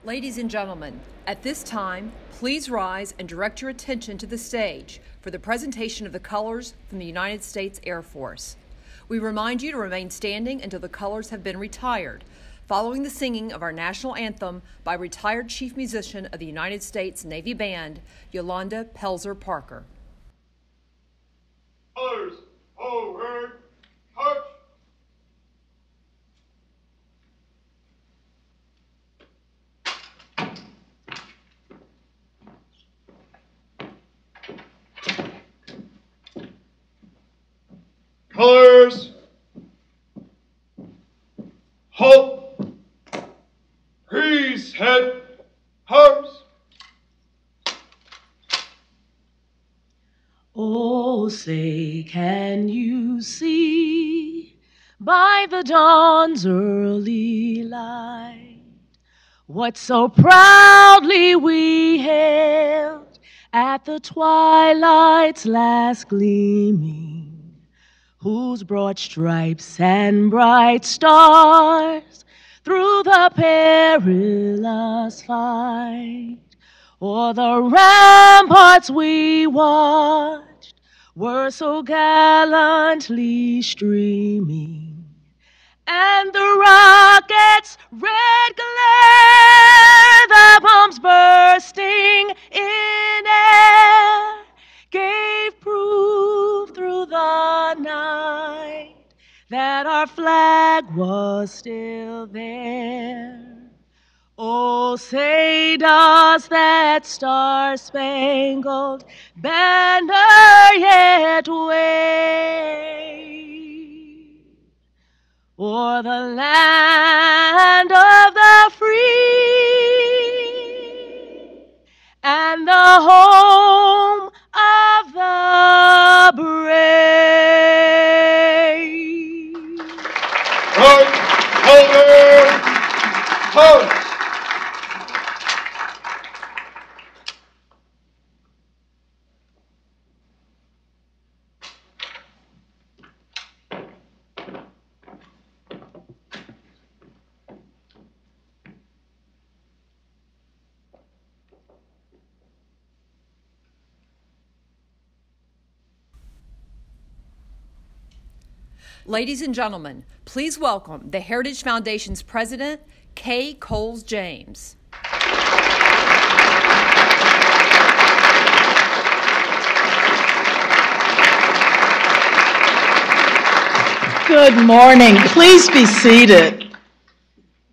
Ladies and gentlemen, at this time, please rise and direct your attention to the stage for the presentation of the colors from the United States Air Force. We remind you to remain standing until the colors have been retired, following the singing of our national anthem by retired Chief Musician of the United States Navy Band, Yolanda Pelzer Parker. Colors, forward, march! Colors, halt, freeze, head, arms. Oh, say, can you see by the dawn's early light what so proudly we hailed at the twilight's last gleaming, whose broad stripes and bright stars through the perilous fight o'er the ramparts we watched were so gallantly streaming, and the rocket's red glare, the bombs bursting in air, gave proof through the night that our flag was still there. Oh, say does that star-spangled banner yet wave o'er the land of the free and the home of the brave? Right, colors, colors. Ladies and gentlemen, please welcome the Heritage Foundation's president, Kay Coles James. Good morning. Please be seated.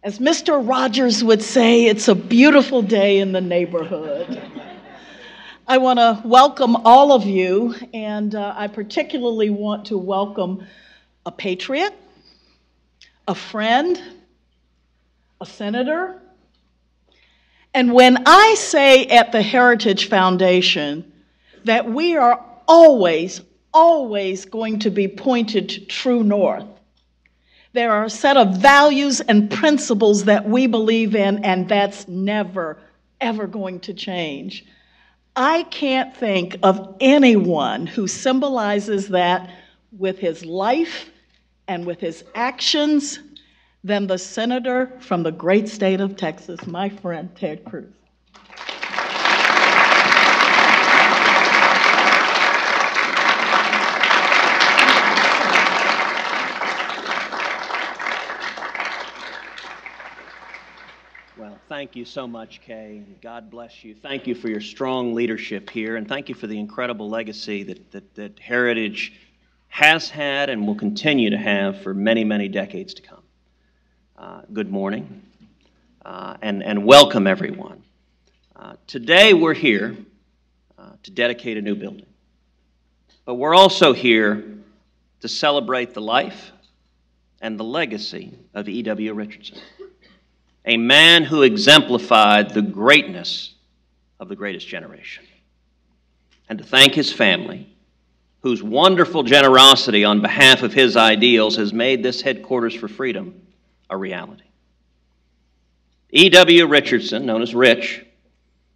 As Mr. Rogers would say, it's a beautiful day in the neighborhood. I want to welcome all of you, and I particularly want to welcome a patriot, a friend, a senator. And when I say at the Heritage Foundation that we are always going to be pointed to true north, there are a set of values and principles that we believe in, and that's never, ever going to change. I can't think of anyone who symbolizes that with his life and with his actions than the senator from the great state of Texas, my friend Ted Cruz. Well, thank you so much, Kay. God bless you. Thank you for your strong leadership here, and thank you for the incredible legacy that Heritage has had and will continue to have for many, many decades to come. Good morning, and welcome, everyone. Today we're here to dedicate a new building, but we're also here to celebrate the life and the legacy of E.W. Richardson, a man who exemplified the greatness of the greatest generation, and to thank his family, whose wonderful generosity on behalf of his ideals has made this Headquarters for Freedom a reality. E.W. Richardson, known as Rich,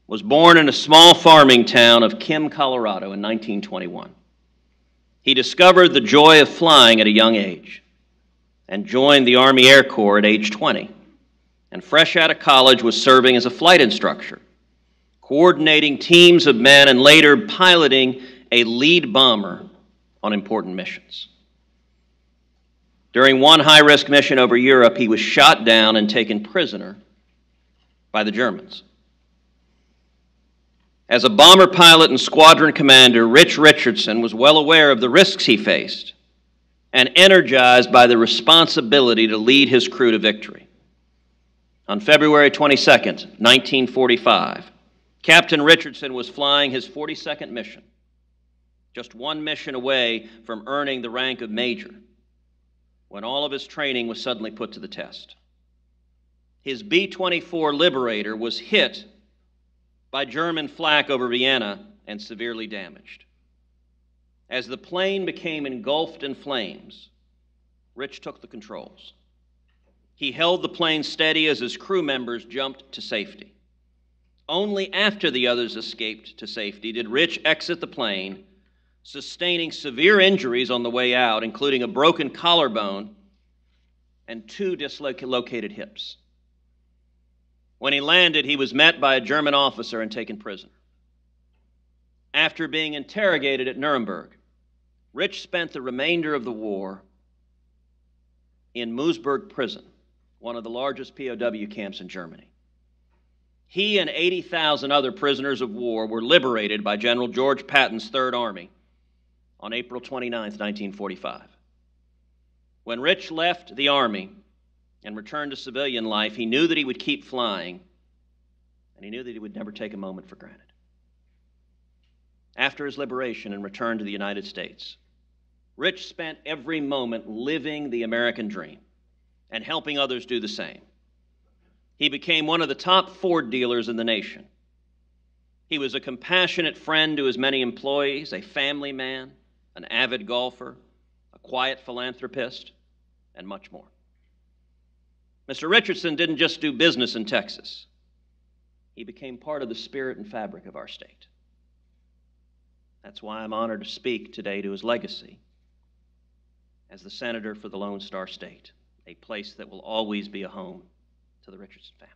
was born in a small farming town of Kim, Colorado in 1921. He discovered the joy of flying at a young age and joined the Army Air Corps at age 20, and fresh out of college was serving as a flight instructor, coordinating teams of men and later piloting a lead bomber on important missions. During one high-risk mission over Europe, he was shot down and taken prisoner by the Germans. As a bomber pilot and squadron commander, Richardson was well aware of the risks he faced and energized by the responsibility to lead his crew to victory. On February 22nd, 1945, Captain Richardson was flying his 42nd mission, just one mission away from earning the rank of major, when all of his training was suddenly put to the test. His B-24 Liberator was hit by German flak over Vienna and severely damaged. As the plane became engulfed in flames, Rich took the controls. He held the plane steady as his crew members jumped to safety. Only after the others escaped to safety did Rich exit the plane, sustaining severe injuries on the way out, including a broken collarbone and 2 dislocated hips. When he landed, he was met by a German officer and taken prisoner. After being interrogated at Nuremberg, Rich spent the remainder of the war in Moosburg prison, one of the largest POW camps in Germany. He and 80,000 other prisoners of war were liberated by General George Patton's Third Army on April 29, 1945. When Rich left the Army and returned to civilian life, he knew that he would keep flying, and he knew that he would never take a moment for granted. After his liberation and return to the United States, Rich spent every moment living the American dream and helping others do the same. He became one of the top Ford dealers in the nation. He was a compassionate friend to his many employees, a family man, an avid golfer, a quiet philanthropist, and much more. Mr. Richardson didn't just do business in Texas. He became part of the spirit and fabric of our state. That's why I'm honored to speak today to his legacy as the senator for the Lone Star State, a place that will always be a home to the Richardson family.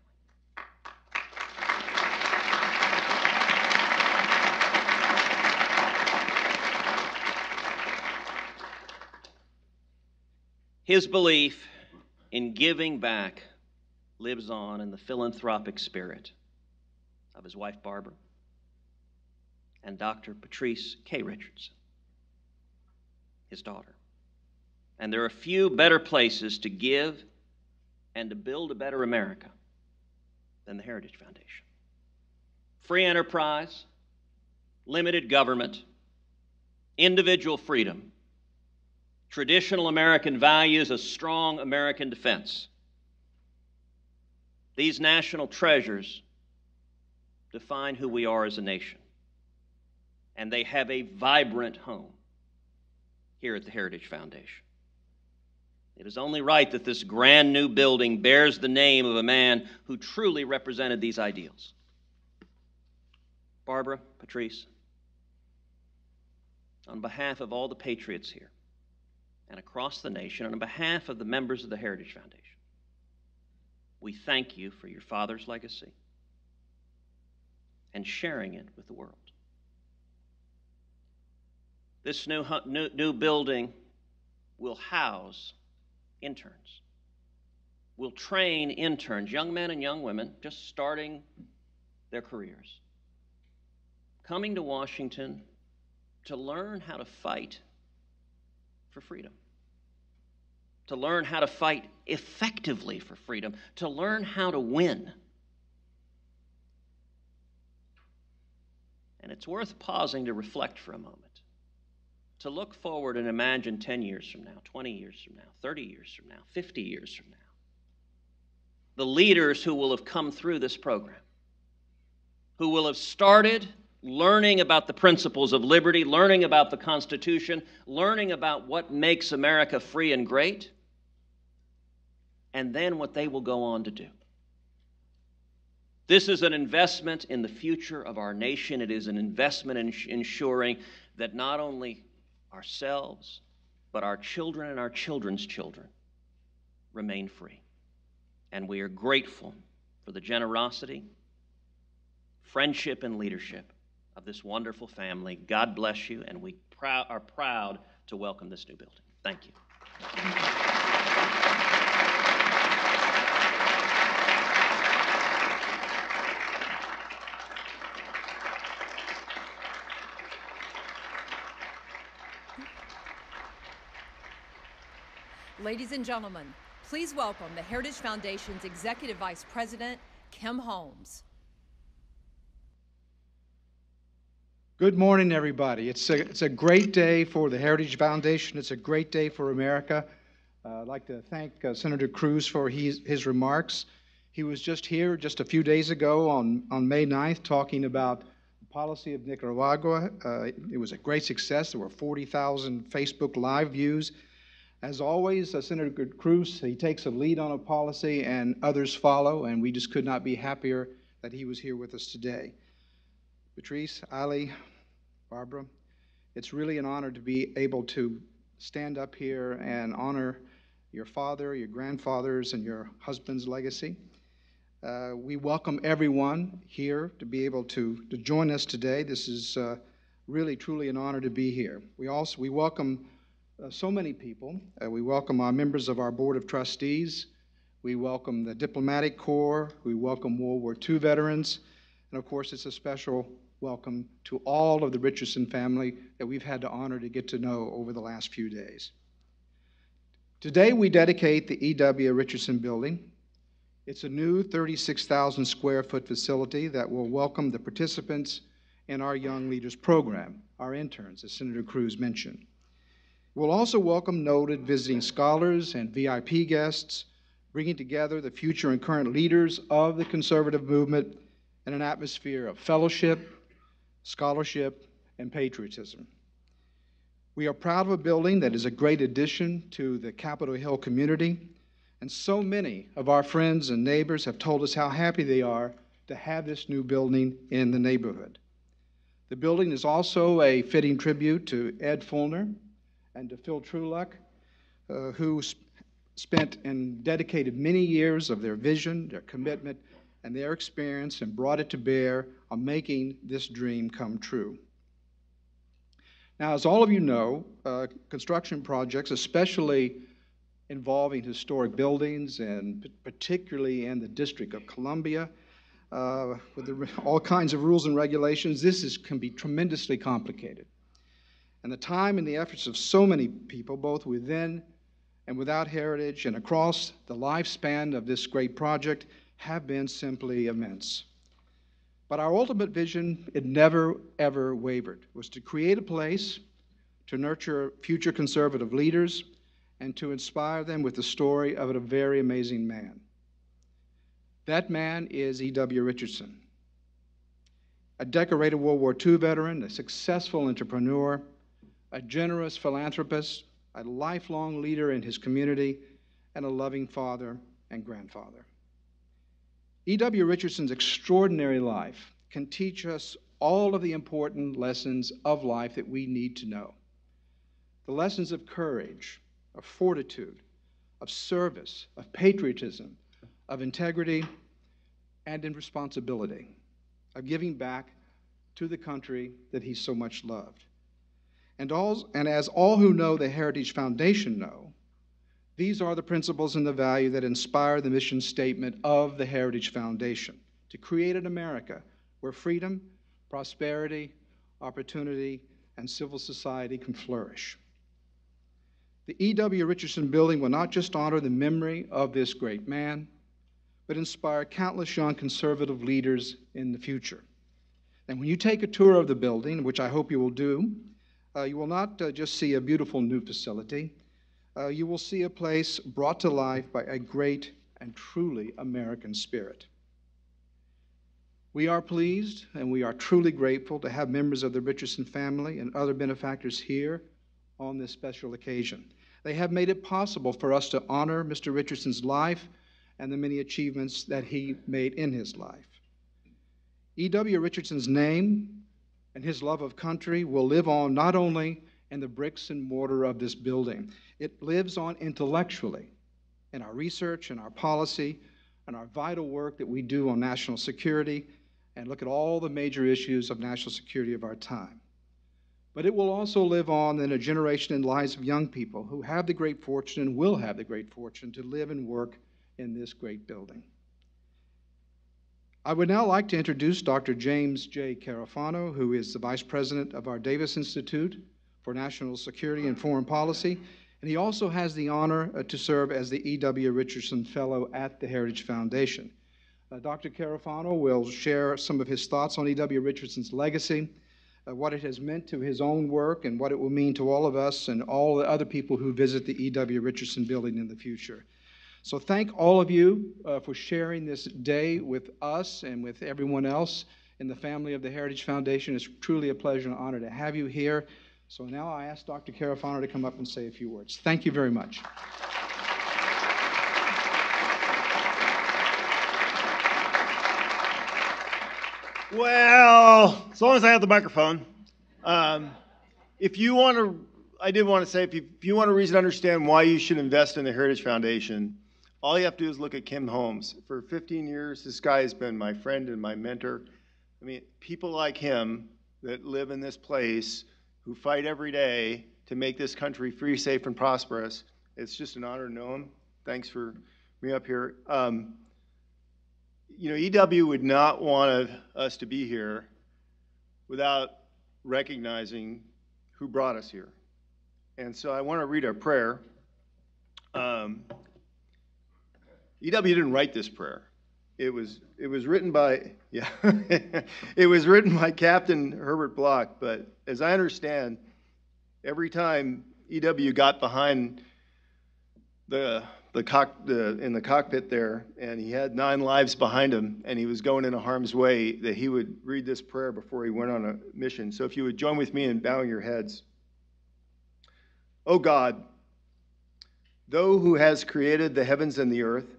His belief in giving back lives on in the philanthropic spirit of his wife, Barbara, and Dr. Patrice K. Richardson, his daughter. And there are few better places to give and to build a better America than the Heritage Foundation. Free enterprise, limited government, individual freedom, traditional American values, a strong American defense. These national treasures define who we are as a nation, and they have a vibrant home here at the Heritage Foundation. It is only right that this grand new building bears the name of a man who truly represented these ideals. Barbara, Patrice, on behalf of all the patriots here and across the nation, and on behalf of the members of the Heritage Foundation, we thank you for your father's legacy and sharing it with the world. This new building will house interns. We'll train interns, young men and young women, just starting their careers, coming to Washington to learn how to fight for freedom, to learn how to fight effectively for freedom, to learn how to win. And it's worth pausing to reflect for a moment, to look forward and imagine 10 years from now, 20 years from now, 30 years from now, 50 years from now, the leaders who will have come through this program, who will have started learning about the principles of liberty, learning about the Constitution, learning about what makes America free and great, and then what they will go on to do. This is an investment in the future of our nation. It is an investment in ensuring that not only ourselves, but our children and our children's children remain free. and we are grateful for the generosity, friendship, and leadership of this wonderful family. God bless you, and we are proud to welcome this new building. Thank you. Ladies and gentlemen, please welcome the Heritage Foundation's Executive Vice President, Kim Holmes. Good morning, everybody. It's a great day for the Heritage Foundation. It's a great day for America. I'd like to thank Senator Cruz for his remarks. He was just here just a few days ago on May 9th talking about the policy of Nicaragua. It was a great success. There were 40,000 Facebook Live views. As always, Senator Cruz, he takes a lead on a policy and others follow, and we just could not be happier that he was here with us today. Patrice, Ali, Barbara, it's really an honor to be able to stand up here and honor your father, your grandfathers, and your husband's legacy. We welcome everyone here to be able to join us today. This is really, truly an honor to be here. We welcome so many people. We welcome our members of our Board of Trustees. We welcome the Diplomatic Corps. We welcome World War II veterans. And of course, it's a special welcome to all of the Richardson family that we've had the honor to get to know over the last few days. Today, we dedicate the E.W. Richardson Building. It's a new 36,000 square foot facility that will welcome the participants in our Young Leaders Program, our interns, as Senator Cruz mentioned. We'll also welcome noted visiting scholars and VIP guests, bringing together the future and current leaders of the conservative movement in an atmosphere of fellowship, scholarship, and patriotism. We are proud of a building that is a great addition to the Capitol Hill community, and so many of our friends and neighbors have told us how happy they are to have this new building in the neighborhood. The building is also a fitting tribute to Ed Fulner and to Phil Trueluck, who spent and dedicated many years of their vision, their commitment, and their experience and brought it to bear on making this dream come true. Now, as all of you know, construction projects, especially involving historic buildings and particularly in the District of Columbia, with all kinds of rules and regulations, can be tremendously complicated. And the time and the efforts of so many people, both within and without Heritage and across the lifespan of this great project, have been simply immense. But our ultimate vision, it never, ever wavered, was to create a place to nurture future conservative leaders and to inspire them with the story of a very amazing man. That man is E.W. Richardson, a decorated World War II veteran, a successful entrepreneur, a generous philanthropist, a lifelong leader in his community, and a loving father and grandfather. E.W. Richardson's extraordinary life can teach us all of the important lessons of life that we need to know. The lessons of courage, of fortitude, of service, of patriotism, of integrity, and in responsibility, of giving back to the country that he so much loved. And as all who know the Heritage Foundation know, these are the principles and the value that inspire the mission statement of the Heritage Foundation: to create an America where freedom, prosperity, opportunity, and civil society can flourish. The E.W. Richardson Building will not just honor the memory of this great man, but inspire countless young conservative leaders in the future. And when you take a tour of the building, which I hope you will do, you will not just see a beautiful new facility. You will see a place brought to life by a great and truly American spirit. We are pleased and we are truly grateful to have members of the Richardson family and other benefactors here on this special occasion. They have made it possible for us to honor Mr. Richardson's life and the many achievements that he made in his life. E.W. Richardson's name and his love of country will live on not only in the bricks and mortar of this building, it lives on intellectually in our research and our policy, and our vital work that we do on national security and look at all the major issues of national security of our time. But it will also live on in a generation in the lives of young people who have the great fortune and will have the great fortune to live and work in this great building. I would now like to introduce Dr. James J Califano, who is the Vice President of our Davis Institute for National Security and Foreign Policy, and he also has the honor to serve as the E.W. Richardson Fellow at the Heritage Foundation. Dr. Califano will share some of his thoughts on E.W. Richardson's legacy, what it has meant to his own work, and what it will mean to all of us and all the other people who visit the E.W. Richardson Building in the future. So thank all of you for sharing this day with us and with everyone else in the family of the Heritage Foundation. It's truly a pleasure and honor to have you here. So now I ask Dr. Califano to come up and say a few words. Thank you very much. Well, as long as I have the microphone, if you want to, I did want to say, if you want a reason to understand why you should invest in the Heritage Foundation, all you have to do is look at Kim Holmes. For 15 years, this guy has been my friend and my mentor. I mean, people like him that live in this place, who fight every day to make this country free, safe, and prosperous. It's just an honor to know him. Thanks for me up here. You know, EW would not want us to be here without recognizing who brought us here. And so I want to read a prayer. EW didn't write this prayer. It was written by, yeah, it was written by Captain Herbert Bloch, but as I understand, every time EW got behind in the cockpit there, and he had 9 lives behind him, and he was going into harm's way, that he would read this prayer before he went on a mission. So if you would join with me in bowing your heads. O God, thou who has created the heavens and the earth,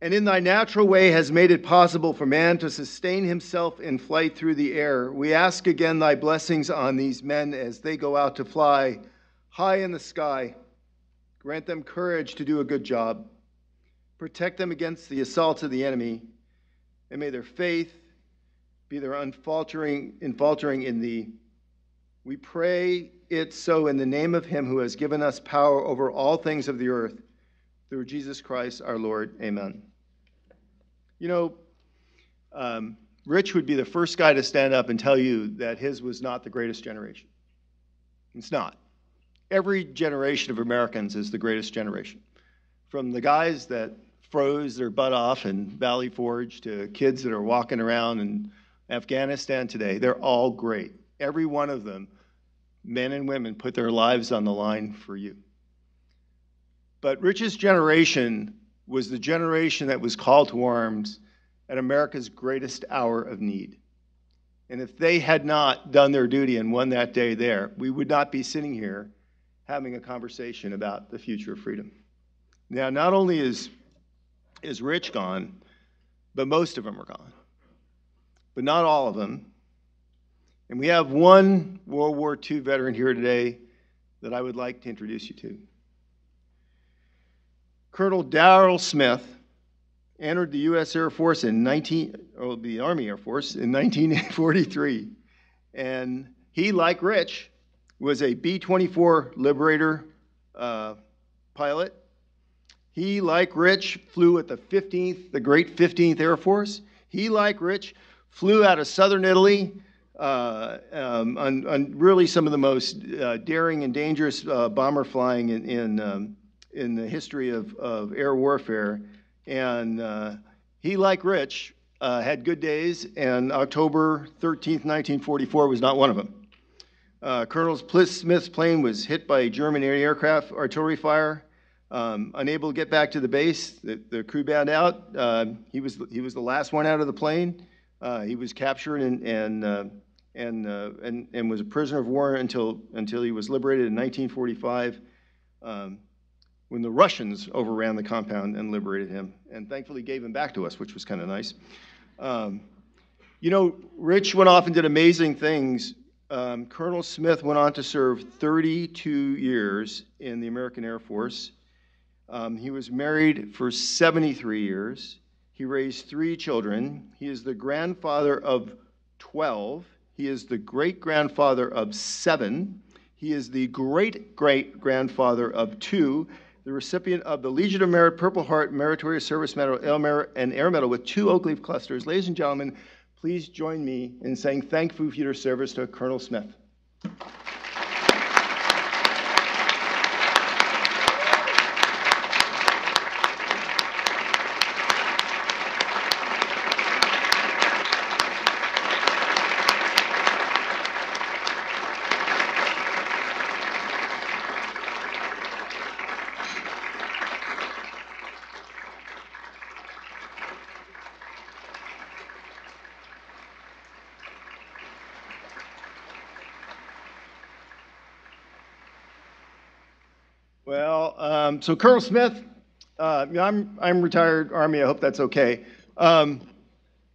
and in thy natural way has made it possible for man to sustain himself in flight through the air, we ask again thy blessings on these men as they go out to fly high in the sky. Grant them courage to do a good job. Protect them against the assaults of the enemy, and may their faith be their unfaltering in thee. We pray it so in the name of him who has given us power over all things of the earth, through Jesus Christ our Lord. Amen. You know, Rich would be the first guy to stand up and tell you that his was not the greatest generation. It's not. Every generation of Americans is the greatest generation. From the guys that froze their butt off in Valley Forge to kids that are walking around in Afghanistan today, they're all great. Every one of them, men and women, put their lives on the line for you. But Rich's generation was the generation that was called to arms at America's greatest hour of need. And if they had not done their duty and won that day there, we would not be sitting here having a conversation about the future of freedom. Now, not only is Rich gone, but most of them are gone. But not all of them. And we have one World War II veteran here today that I would like to introduce you to. Colonel Darrell Smith entered the U.S. Air Force the Army Air Force in 1943. And he, like Rich, was a B-24 Liberator pilot. He, like Rich, flew at the great 15th Air Force. He, like Rich, flew out of southern Italy on really some of the most daring and dangerous bomber flying in the history of air warfare. And he, like Rich, had good days, and October 13th, 1944 was not one of them. Colonel Smith's plane was hit by German aircraft artillery fire. Unable to get back to the base, the crew bowed out. He was the last one out of the plane. He was captured and was a prisoner of war until he was liberated in 1945, when the Russians overran the compound and liberated him, and thankfully gave him back to us, which was kind of nice. You know, Rich went off and did amazing things. Colonel Smith went on to serve 32 years in the American Air Force. He was married for 73 years. He raised 3 children. He is the grandfather of 12. He is the great-grandfather of 7. He is the great-great-grandfather of 2, the recipient of the Legion of Merit, Purple Heart, Meritorious Service Medal, and Air Medal with 2 oak leaf clusters. Ladies and gentlemen, please join me in saying thank you for your service to Colonel Smith. Well, so Colonel Smith, I'm retired Army. I hope that's okay. And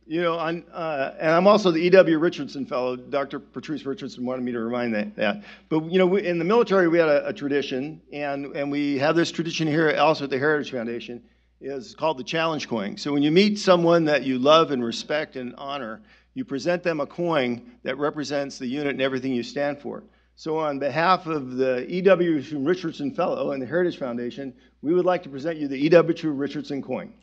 I'm also the E.W. Richardson Fellow. Dr. Patrice Richardson wanted me to remind that. But in the military, we had a tradition, and we have this tradition here also at the Heritage Foundation. Is called the challenge coin. So when you meet someone that you love and respect and honor, you present them a coin that represents the unit and everything you stand for. So on behalf of the E.W. Richardson Fellow and the Heritage Foundation, we would like to present you the E.W. Richardson coin.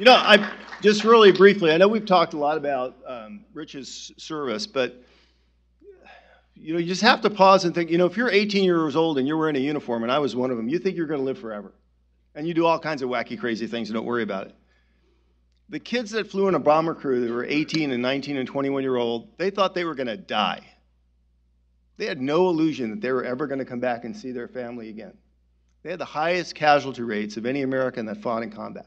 I just really briefly, I know we've talked a lot about Rich's service, but you just have to pause and think, if you're 18 years old and you're wearing a uniform, and I was one of them, you think you're going to live forever. And you do all kinds of wacky, crazy things and don't worry about it. The kids that flew in a bomber crew that were 18 and 19 and 21-year-old, they thought they were going to die. They had no illusion that they were ever going to come back and see their family again. They had the highest casualty rates of any American that fought in combat.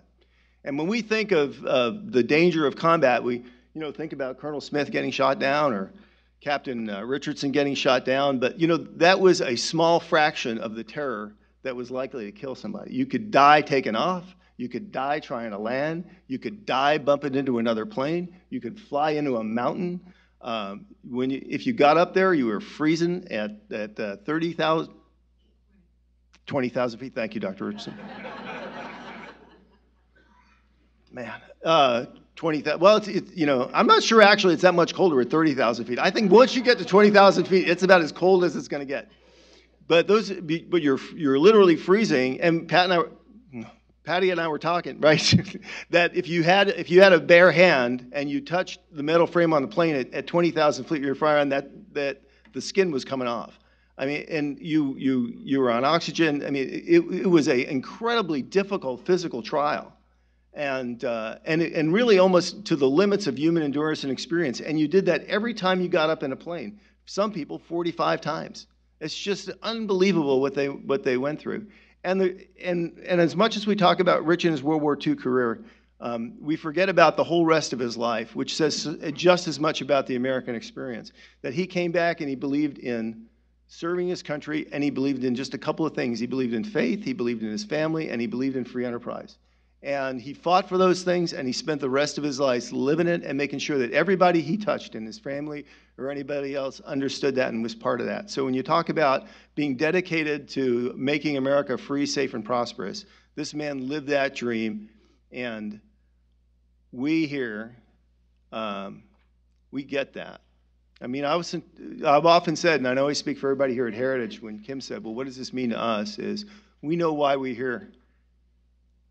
And when we think of the danger of combat, we think about Colonel Smith getting shot down or Captain Richardson getting shot down. But that was a small fraction of the terror that was likely to kill somebody. You could die taking off. You could die trying to land. You could die bumping into another plane. You could fly into a mountain. If you got up there, you were freezing at 30,000, 20,000 feet. Thank you, Dr. Richardson. Man, 20,000. Well, I'm not sure actually it's that much colder at 30,000 feet. I think once you get to 20,000 feet, it's about as cold as it's going to get. But you're literally freezing. And Patty and I were talking, right? That if you had a bare hand and you touched the metal frame on the plane at 20,000 feet, you're firing that the skin was coming off. I mean, and you were on oxygen. I mean, it was an incredibly difficult physical trial. And really almost to the limits of human endurance and experience. And you did that every time you got up in a plane. Some people 45 times. It's just unbelievable what they went through. And as much as we talk about Rich and his World War II career, we forget about the whole rest of his life, which says just as much about the American experience. That he came back and he believed in serving his country, and he believed in just a couple of things. He believed in faith, he believed in his family, and he believed in free enterprise. And he fought for those things, and he spent the rest of his life living it and making sure that everybody he touched in his family or anybody else understood that and was part of that. So when you talk about being dedicated to making America free, safe, and prosperous, this man lived that dream, and we here, we get that. I mean, I've often said, and I know I speak for everybody here at Heritage, when Kim said, well, what does this mean to us, is we know why we're here.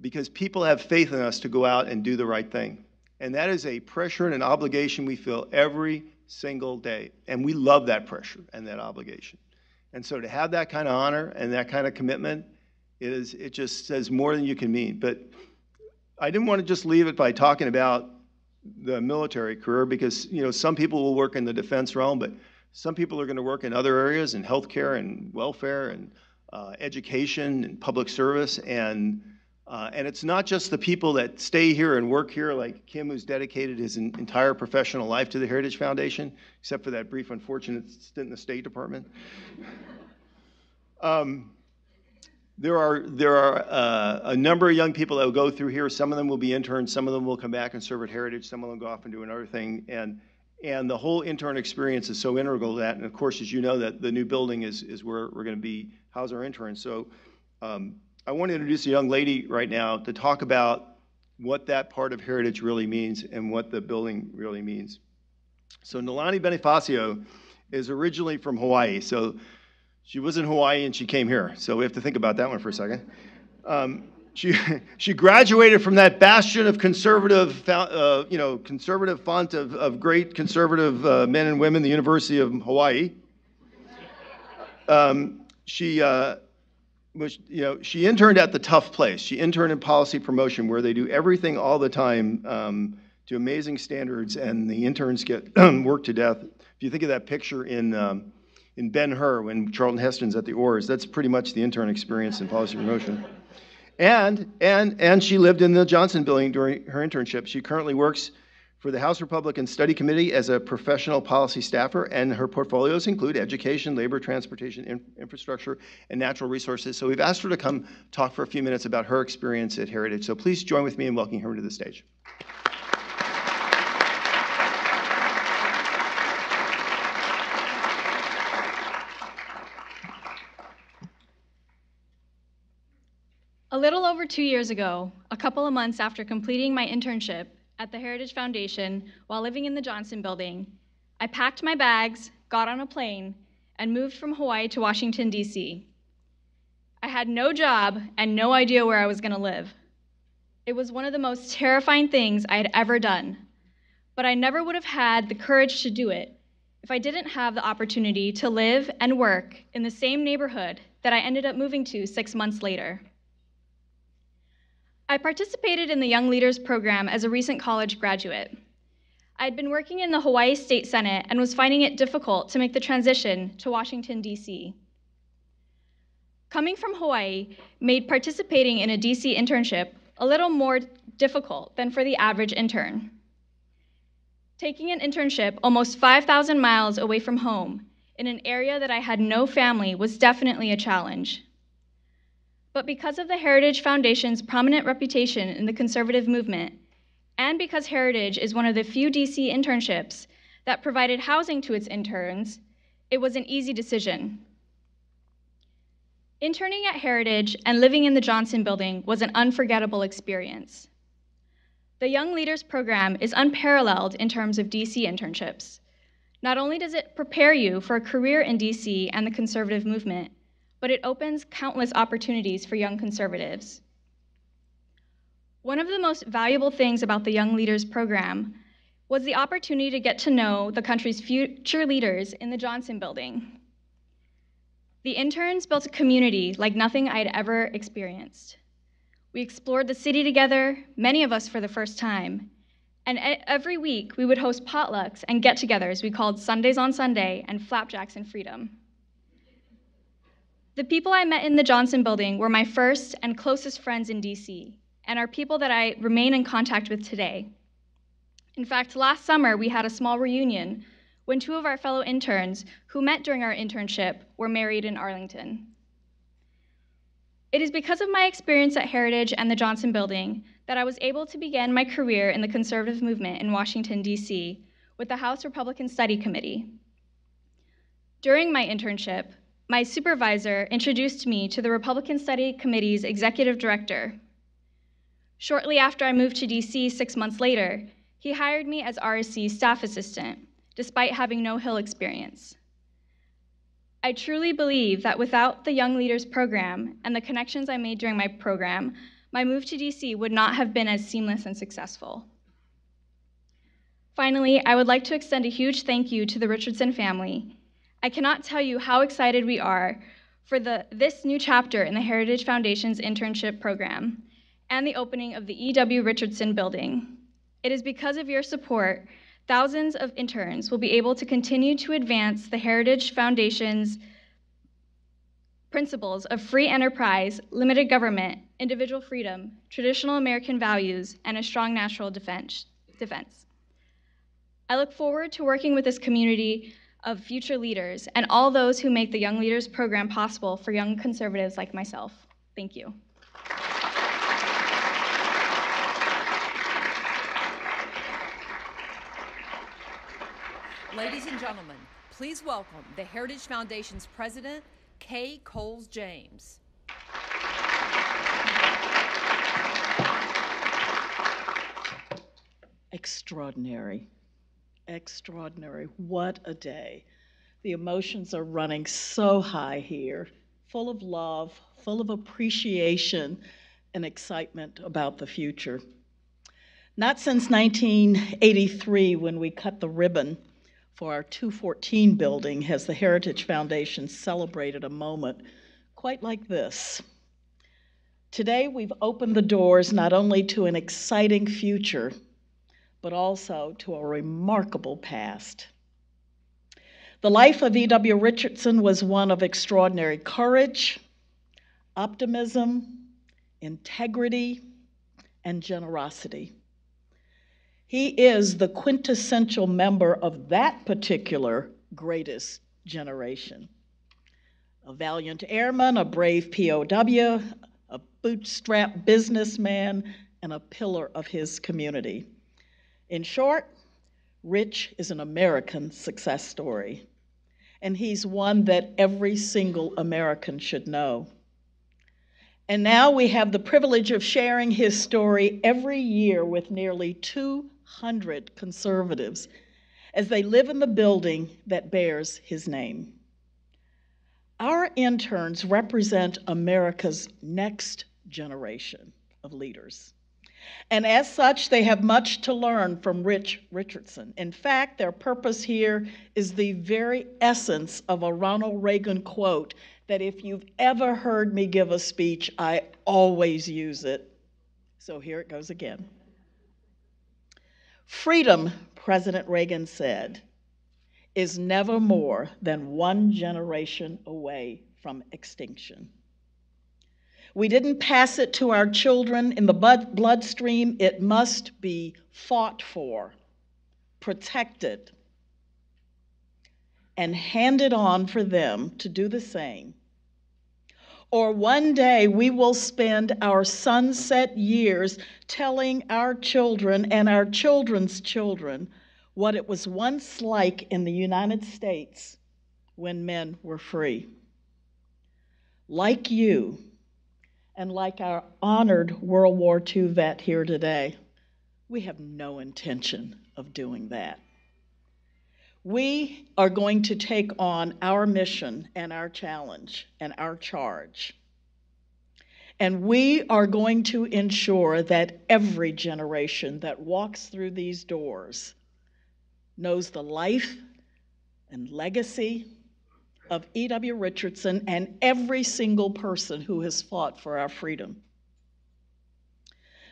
Because people have faith in us to go out and do the right thing. And that is a pressure and an obligation we feel every single day. And we love that pressure and that obligation. And so to have that kind of honor and that kind of commitment, it just says more than you can mean. But I didn't want to just leave it by talking about the military career, because some people will work in the defense realm, but some people are going to work in other areas, in healthcare and welfare and education and public service. And it's not just the people that stay here and work here, like Kim, who's dedicated his entire professional life to the Heritage Foundation, except for that brief, unfortunate stint in the State Department. There are a number of young people that will go through here. Some of them will be interns. Some of them will come back and serve at Heritage. Some of them go off and do another thing. And And the whole intern experience is so integral to that. And of course, as you know, that the new building is where we're going to be house our interns. So I want to introduce a young lady right now to talk about what that part of Heritage really means and what the building really means. So Nalani Bonifacio is originally from Hawaii. So she was in Hawaii and she came here. So we have to think about that one for a second. She graduated from that bastion of conservative, conservative font of great conservative men and women, the University of Hawaii. She interned at the tough place. She interned in policy promotion, where they do everything all the time to amazing standards, and the interns get worked to death. If you think of that picture in Ben-Hur when Charlton Heston's at the oars, that's pretty much the intern experience in policy promotion. And she lived in the Johnson Building during her internship. She currently works for the House Republican Study Committee as a professional policy staffer, and her portfolios include education, labor, transportation, infrastructure, and natural resources. So we've asked her to come talk for a few minutes about her experience at Heritage. So please join with me in welcoming her to the stage. A little over 2 years ago, a couple of months after completing my internship at the Heritage Foundation while living in the Johnson Building, I packed my bags, got on a plane, and moved from Hawaii to Washington, D.C. I had no job and no idea where I was going to live. It was one of the most terrifying things I had ever done, but I never would have had the courage to do it if I didn't have the opportunity to live and work in the same neighborhood that I ended up moving to 6 months later. I participated in the Young Leaders Program as a recent college graduate. I had been working in the Hawaii State Senate and was finding it difficult to make the transition to Washington, D.C. Coming from Hawaii made participating in a DC internship a little more difficult than for the average intern. Taking an internship almost 5,000 miles away from home in an area that I had no family was definitely a challenge. But because of the Heritage Foundation's prominent reputation in the conservative movement, and because Heritage is one of the few DC internships that provided housing to its interns, it was an easy decision. Interning at Heritage and living in the Johnson Building was an unforgettable experience. The Young Leaders Program is unparalleled in terms of DC internships. Not only does it prepare you for a career in DC and the conservative movement, but it opens countless opportunities for young conservatives. One of the most valuable things about the Young Leaders Program was the opportunity to get to know the country's future leaders in the Johnson Building. The interns built a community like nothing I'd ever experienced. We explored the city together, many of us for the first time, and every week we would host potlucks and get-togethers we called Sundays on Sunday and Flapjacks and Freedom. The people I met in the Johnson Building were my first and closest friends in DC, and are people that I remain in contact with today. In fact, last summer we had a small reunion when 2 of our fellow interns who met during our internship were married in Arlington. It is because of my experience at Heritage and the Johnson Building that I was able to begin my career in the conservative movement in Washington, D.C. with the House Republican Study Committee. During my internship, my supervisor introduced me to the Republican Study Committee's executive director. Shortly after I moved to DC 6 months later, he hired me as RSC's staff assistant, despite having no Hill experience. I truly believe that without the Young Leaders Program and the connections I made during my program, my move to DC would not have been as seamless and successful. Finally, I would like to extend a huge thank you to the Richardson family. I cannot tell you how excited we are for this new chapter in the Heritage Foundation's internship program and the opening of the E.W. Richardson Building. It is because of your support, thousands of interns will be able to continue to advance the Heritage Foundation's principles of free enterprise, limited government, individual freedom, traditional American values, and a strong national defense. I look forward to working with this community of future leaders and all those who make the Young Leaders Program possible for young conservatives like myself. Thank you. Ladies and gentlemen, please welcome the Heritage Foundation's president, Kay Coles James. Extraordinary. Extraordinary. What a day. The emotions are running so high here, full of love, full of appreciation and excitement about the future. Not since 1983, when we cut the ribbon for our 214 building, has the Heritage Foundation celebrated a moment quite like this. Today, we've opened the doors not only to an exciting future, but also to a remarkable past. The life of E.W. Richardson was one of extraordinary courage, optimism, integrity, and generosity. He is the quintessential member of that particular greatest generation. A valiant airman, a brave POW, a bootstrap businessman, and a pillar of his community. In short, Rich is an American success story, and he's one that every single American should know. And now we have the privilege of sharing his story every year with nearly 200 conservatives as they live in the building that bears his name. Our interns represent America's next generation of leaders. And as such, they have much to learn from Rich Richardson. In fact, their purpose here is the very essence of a Ronald Reagan quote that if you've ever heard me give a speech, I always use it. So here it goes again. Freedom, President Reagan said, is never more than one generation away from extinction. We didn't pass it to our children in the bloodstream. It must be fought for, protected, and handed on for them to do the same. Or one day we will spend our sunset years telling our children and our children's children what it was once like in the United States when men were free. Like you, and like our honored World War II vet here today, we have no intention of doing that. We are going to take on our mission and our challenge and our charge. And we are going to ensure that every generation that walks through these doors knows the life and legacy of E.W. Richardson and every single person who has fought for our freedom.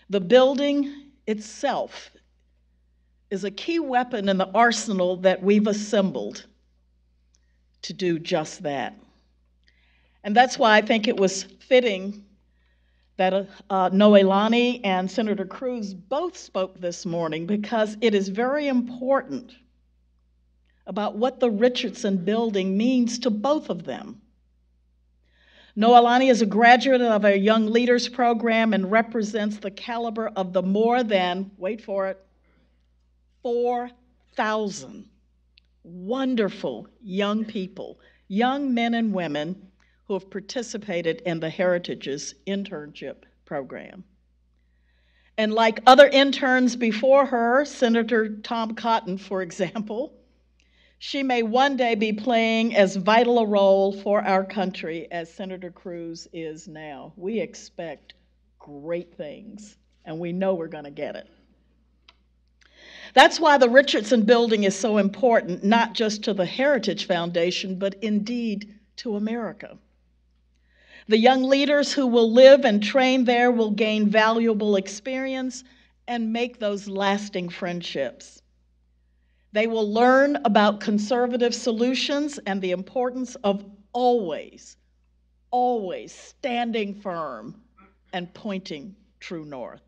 The building itself is a key weapon in the arsenal that we've assembled to do just that. And that's why I think it was fitting that Noelani and Senator Cruz both spoke this morning, because it is very important about what the Richardson Building means to both of them. Noelani is a graduate of our Young Leaders Program and represents the caliber of the more than, wait for it, 4,000 wonderful young people, young men and women who have participated in the Heritage's internship program. And like other interns before her, Senator Tom Cotton, for example, she may one day be playing as vital a role for our country as Senator Cruz is now. We expect great things, and we know we're going to get it. That's why the Richardson Building is so important, not just to the Heritage Foundation, but indeed to America. The young leaders who will live and train there will gain valuable experience and make those lasting friendships. They will learn about conservative solutions and the importance of always standing firm and pointing true north.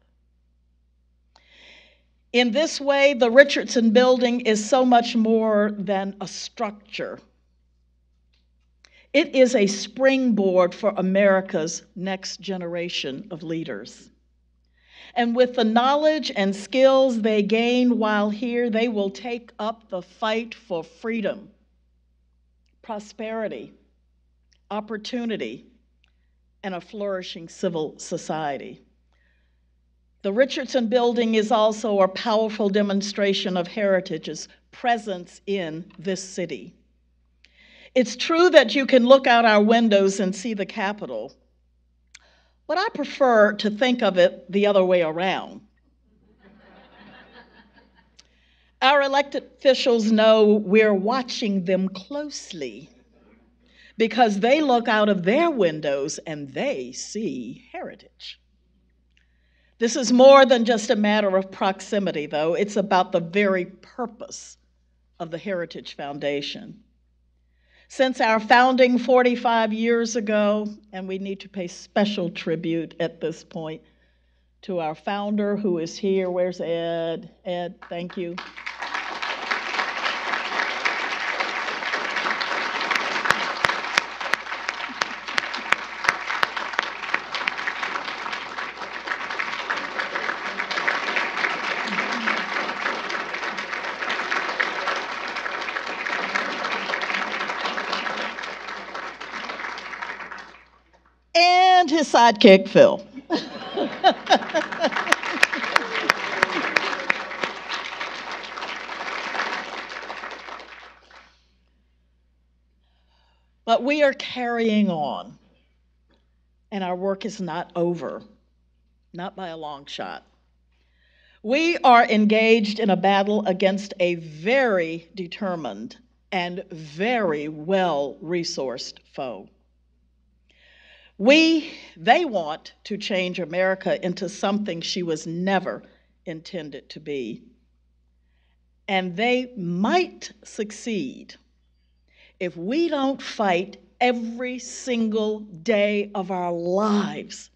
In this way, the Richardson Building is so much more than a structure. It is a springboard for America's next generation of leaders. And with the knowledge and skills they gain while here, they will take up the fight for freedom, prosperity, opportunity, and a flourishing civil society. The Richardson Building is also a powerful demonstration of heritage's presence in this city. It's true that you can look out our windows and see the Capitol, but I prefer to think of it the other way around. Our elected officials know we're watching them closely because they look out of their windows and they see heritage. This is more than just a matter of proximity, though. It's about the very purpose of the Heritage Foundation. Since our founding 45 years ago, and we need to pay special tribute at this point to our founder who is here. Where's Ed? Ed, thank you. And his sidekick, Phil. But we are carrying on, and our work is not over, not by a long shot. We are engaged in a battle against a very determined and very well-resourced foe. They want to change America into something she was never intended to be. And they might succeed if we don't fight every single day of our lives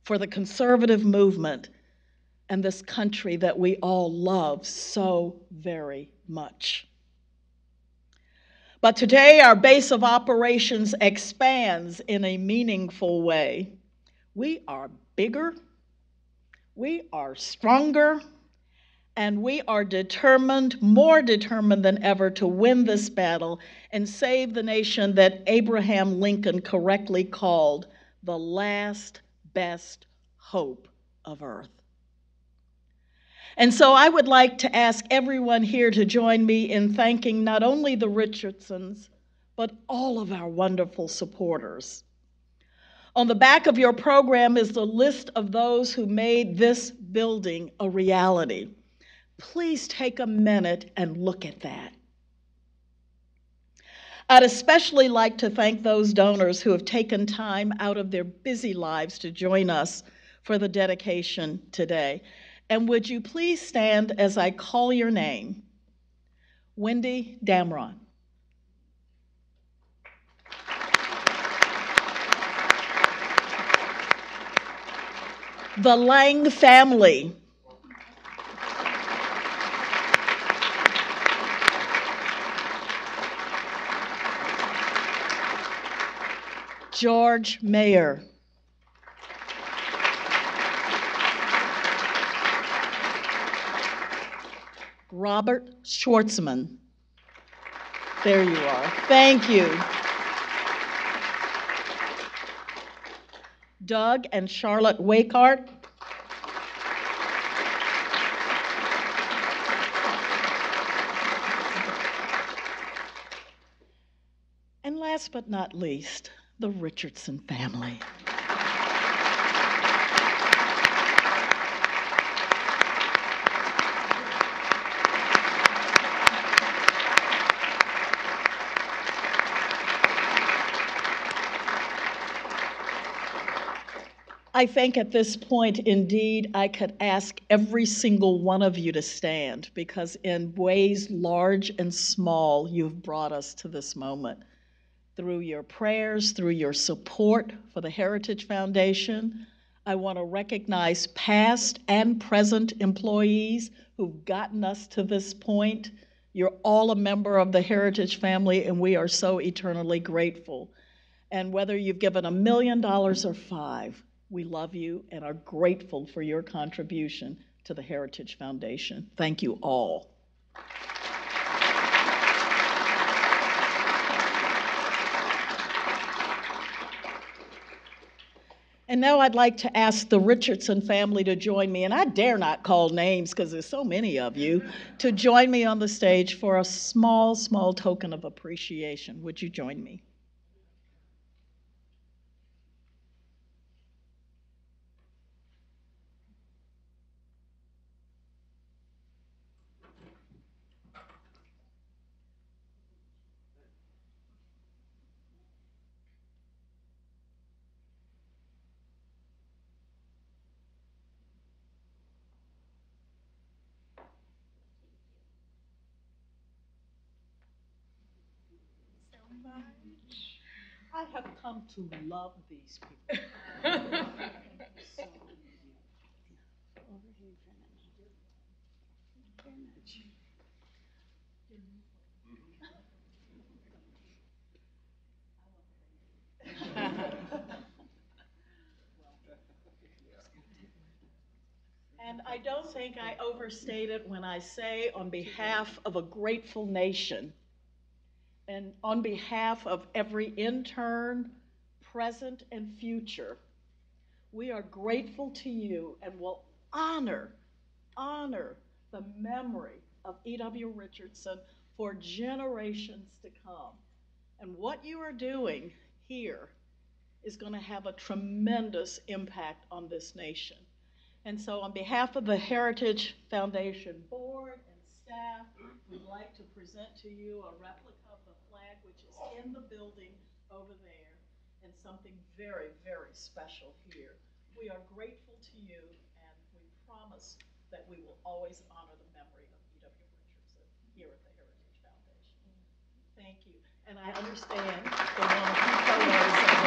for the conservative movement and this country that we all love so very much. But today, our base of operations expands in a meaningful way. We are bigger, we are stronger, and we are determined, more determined than ever, to win this battle and save the nation that Abraham Lincoln correctly called the last best hope of earth. And so I would like to ask everyone here to join me in thanking not only the Richardsons, but all of our wonderful supporters. On the back of your program is the list of those who made this building a reality. Please take a minute and look at that. I'd especially like to thank those donors who have taken time out of their busy lives to join us for the dedication today. And would you please stand as I call your name? Wendy Damron. The Lang family. George Mayer. Robert Schwartzman. There you are. Thank you. Doug and Charlotte Wakehart. And last but not least, the Richardson family. I think at this point, indeed, I could ask every single one of you to stand, because in ways large and small, you've brought us to this moment. Through your prayers, through your support for the Heritage Foundation, I want to recognize past and present employees who've gotten us to this point. You're all a member of the Heritage family, and we are so eternally grateful. And whether you've given $1 million or $5, We love you and are grateful for your contribution to the Heritage Foundation. Thank you all. And now I'd like to ask the Richardson family to join me, and I dare not call names because there's so many of you, to join me on the stage for a small, small token of appreciation. Would you join me? I have come to love these people. And I don't think I overstate it when I say, on behalf of a grateful nation, and on behalf of every intern, present and future, we are grateful to you and will honor the memory of E.W. Richardson for generations to come. And what you are doing here is going to have a tremendous impact on this nation. And so on behalf of the Heritage Foundation Board and staff, we'd like to present to you a replica of the flag, which is in the building over there, and something very, very special here. We are grateful to you, and we promise that we will always honor the memory of E.W. Richardson here at the Heritage Foundation. Thank you. And I understand there are a few photos of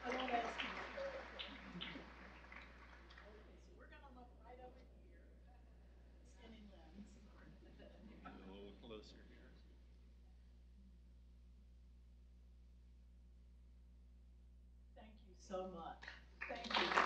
I won't ask you to go. Okay, so we're going to look right over here. Skinny lens. A little closer here. Thank you so much. Thank you.